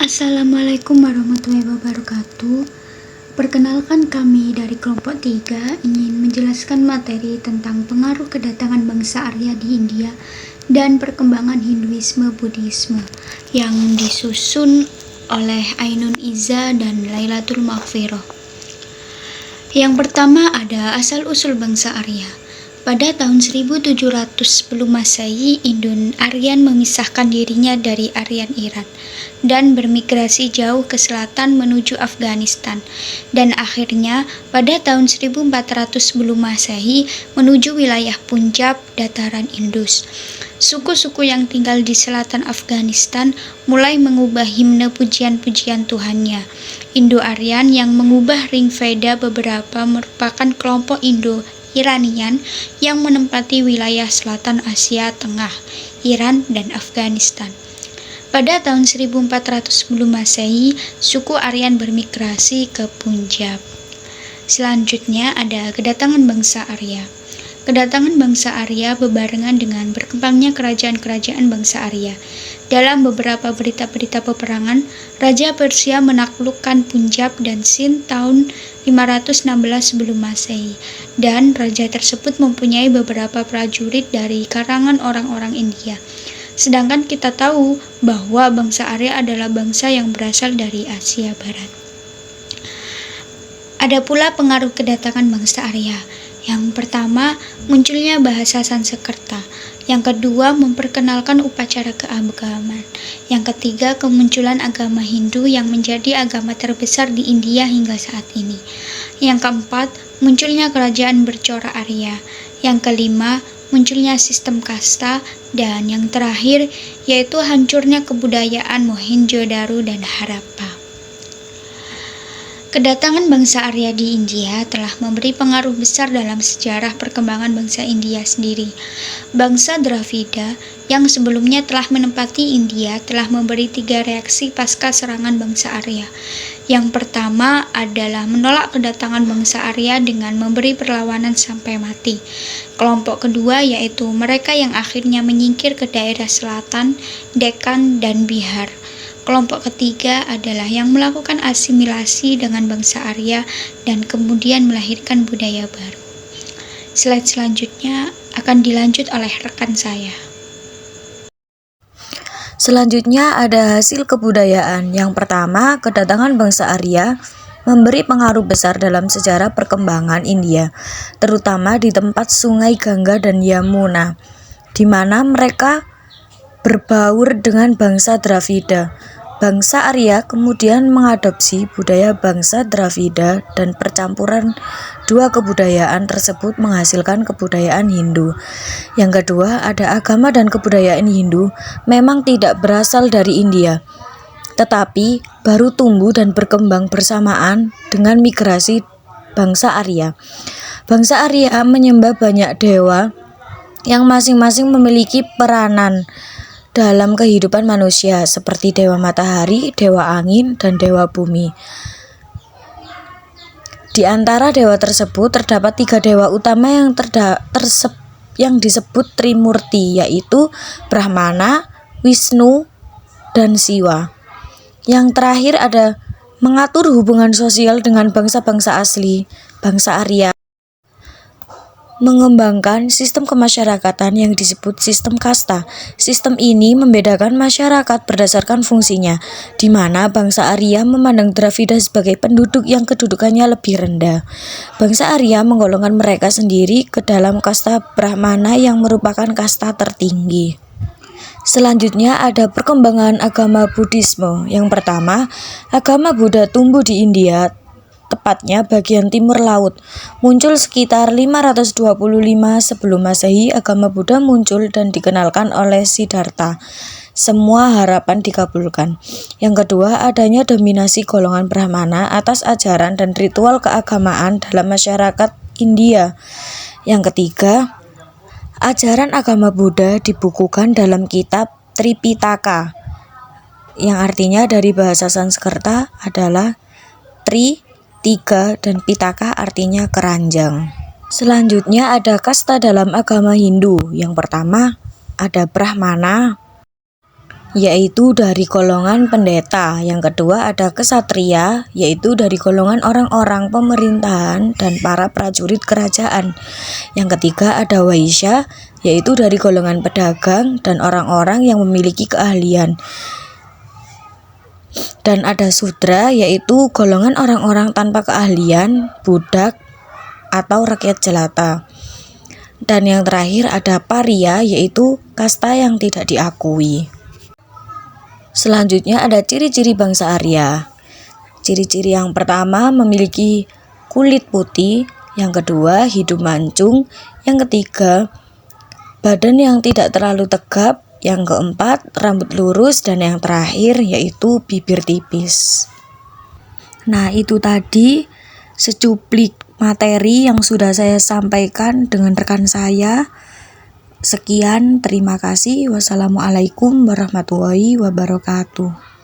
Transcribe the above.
Assalamualaikum warahmatullahi wabarakatuh. Perkenalkan, kami dari kelompok 3 ingin menjelaskan materi tentang pengaruh kedatangan bangsa Arya di India dan perkembangan Hinduisme Buddhisme yang disusun oleh Ainun Iza dan Lailatul Maghfirah. Yang pertama ada asal-usul bangsa Arya. Pada tahun 1700 sebelum Masehi, Indo-Aryan memisahkan dirinya dari Aryan Iran dan bermigrasi jauh ke selatan menuju Afghanistan, dan akhirnya pada tahun 1400 sebelum Masehi menuju wilayah Punjab, dataran Indus. Suku-suku yang tinggal di selatan Afghanistan mulai mengubah himne pujian-pujian Tuhannya. Indo-Aryan yang mengubah ring Veda beberapa merupakan kelompok Indo-Iranian yang menempati wilayah selatan Asia Tengah, Iran, dan Afghanistan. Pada tahun 1400 sebelum Masehi, suku Aryan bermigrasi ke Punjab. Selanjutnya ada kedatangan bangsa Arya. Kedatangan bangsa Arya bebarengan dengan berkembangnya kerajaan-kerajaan bangsa Arya. Dalam beberapa berita-berita peperangan, Raja Persia menaklukkan Punjab dan Sind tahun 516 sebelum Masehi, dan raja tersebut mempunyai beberapa prajurit dari kalangan orang-orang India. Sedangkan kita tahu bahwa bangsa Arya adalah bangsa yang berasal dari Asia Barat. Ada pula pengaruh kedatangan bangsa Arya. Yang pertama, munculnya bahasa Sanskerta. Yang kedua, memperkenalkan upacara keagamaan. Yang ketiga, kemunculan agama Hindu yang menjadi agama terbesar di India hingga saat ini. Yang keempat, munculnya kerajaan bercorak Arya. Yang kelima, munculnya sistem kasta. Dan yang terakhir, yaitu hancurnya kebudayaan Mohenjo-daro dan Harappa. Kedatangan bangsa Arya di India telah memberi pengaruh besar dalam sejarah perkembangan bangsa India sendiri. Bangsa Dravida yang sebelumnya telah menempati India telah memberi 3 reaksi pasca serangan bangsa Arya. Yang pertama adalah menolak kedatangan bangsa Arya dengan memberi perlawanan sampai mati. Kelompok kedua yaitu mereka yang akhirnya menyingkir ke daerah selatan, Deccan, dan Bihar. Kelompok ketiga adalah yang melakukan asimilasi dengan bangsa Arya dan kemudian melahirkan budaya baru. Slide selanjutnya akan dilanjut oleh rekan saya. Selanjutnya ada hasil kebudayaan. Yang pertama, kedatangan bangsa Arya memberi pengaruh besar dalam sejarah perkembangan India, terutama di tempat sungai Gangga dan Yamuna, di mana mereka berbaur dengan bangsa Dravida. Bangsa Arya kemudian mengadopsi budaya bangsa Dravida dan percampuran dua kebudayaan tersebut menghasilkan kebudayaan Hindu. Yang kedua, ada agama dan kebudayaan Hindu memang tidak berasal dari India, tetapi baru tumbuh dan berkembang bersamaan dengan migrasi bangsa Arya. Bangsa Arya menyembah banyak dewa yang masing-masing memiliki peranan dalam kehidupan manusia, seperti dewa matahari, dewa angin, dan dewa bumi. Di antara dewa tersebut terdapat 3 dewa utama yang disebut Trimurti, yaitu Brahmana, Wisnu, dan Siwa. Yang terakhir ada mengatur hubungan sosial dengan bangsa-bangsa asli. Bangsa Arya mengembangkan sistem kemasyarakatan yang disebut sistem kasta. Sistem ini membedakan masyarakat berdasarkan fungsinya, di mana bangsa Arya memandang Dravida sebagai penduduk yang kedudukannya lebih rendah. Bangsa Arya menggolongkan mereka sendiri ke dalam kasta Brahmana yang merupakan kasta tertinggi. Selanjutnya ada perkembangan agama Buddhisme. Yang pertama, agama Buddha tumbuh di India, tepatnya bagian timur laut. Muncul sekitar 525 sebelum Masehi. Agama Buddha muncul dan dikenalkan oleh Siddhartha. Semua harapan dikabulkan. Yang kedua, adanya dominasi golongan Brahmana atas ajaran dan ritual keagamaan dalam masyarakat India. Yang ketiga, ajaran agama Buddha dibukukan dalam kitab Tripitaka, yang artinya dari bahasa Sanskerta adalah Tri, 3, dan Pitaka artinya keranjang. Selanjutnya ada kasta dalam agama Hindu. Yang pertama ada Brahmana, yaitu dari golongan pendeta. Yang kedua ada kesatria, yaitu dari golongan orang-orang pemerintahan dan para prajurit kerajaan. Yang ketiga ada waisya, yaitu dari golongan pedagang dan orang-orang yang memiliki keahlian. Dan ada sudra, yaitu golongan orang-orang tanpa keahlian, budak atau rakyat jelata. Dan yang terakhir ada paria, yaitu kasta yang tidak diakui. Selanjutnya ada ciri-ciri bangsa Arya. Ciri-ciri yang pertama memiliki kulit putih, yang kedua hidung mancung, yang ketiga badan yang tidak terlalu tegap, yang keempat rambut lurus, dan yang terakhir yaitu bibir tipis. Nah, itu tadi secuplik materi yang sudah saya sampaikan dengan rekan saya. Sekian, terima kasih. Wassalamualaikum warahmatullahi wabarakatuh.